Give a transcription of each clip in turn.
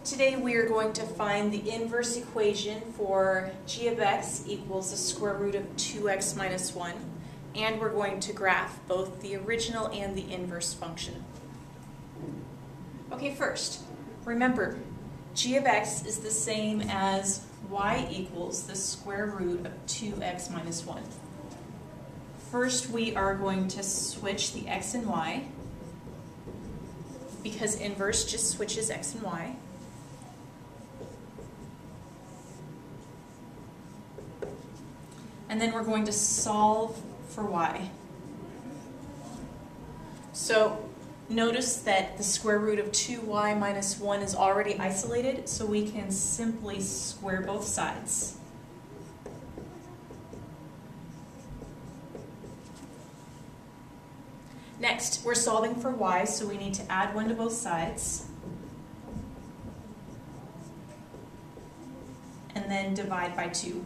Today we are going to find the inverse equation for g of x equals the square root of 2x minus 1, and we're going to graph both the original and the inverse function. Okay, first, remember, g of x is the same as y equals the square root of 2x minus 1. First, we are going to switch the x and y, because inverse just switches x and y. And then we're going to solve for y. So notice that the square root of 2y minus 1 is already isolated, so we can simply square both sides. Next, we're solving for y, so we need to add 1 to both sides. And then divide by 2.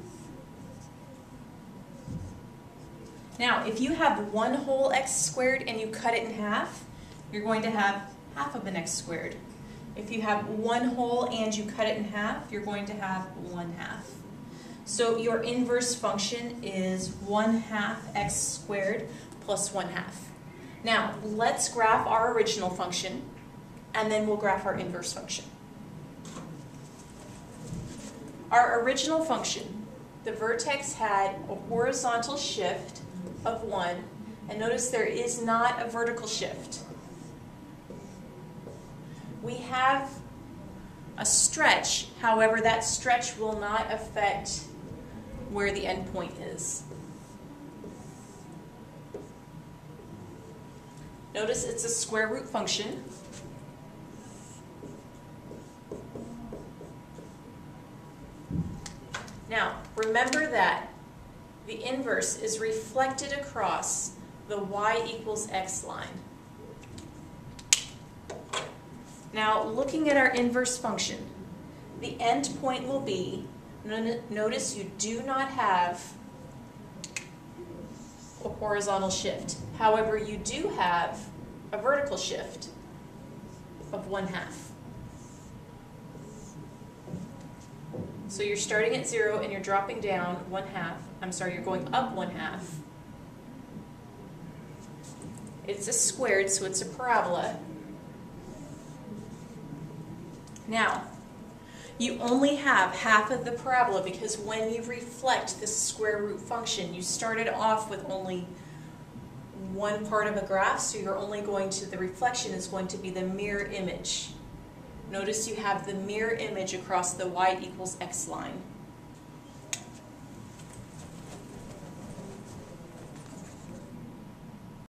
Now, if you have one whole x squared and you cut it in half, you're going to have half of an x squared. If you have one whole and you cut it in half, you're going to have 1/2. So your inverse function is 1/2 x squared plus 1/2. Now, let's graph our original function, and then we'll graph our inverse function. Our original function, the vertex had a horizontal shift of 1, and notice there is not a vertical shift. We have a stretch, however that stretch will not affect where the endpoint is. Notice it's a square root function. Now, remember that the inverse is reflected across the y equals x line. Now, looking at our inverse function, the endpoint will be, notice you do not have a horizontal shift. However, you do have a vertical shift of 1/2. So you're starting at 0 and you're dropping down 1/2. I'm sorry, you're going up 1/2. It's a squared, so it's a parabola. Now, you only have half of the parabola because when you reflect this square root function, you started off with only one part of a graph, so you're only going to, the reflection is going to be the mirror image. Notice you have the mirror image across the y equals x line.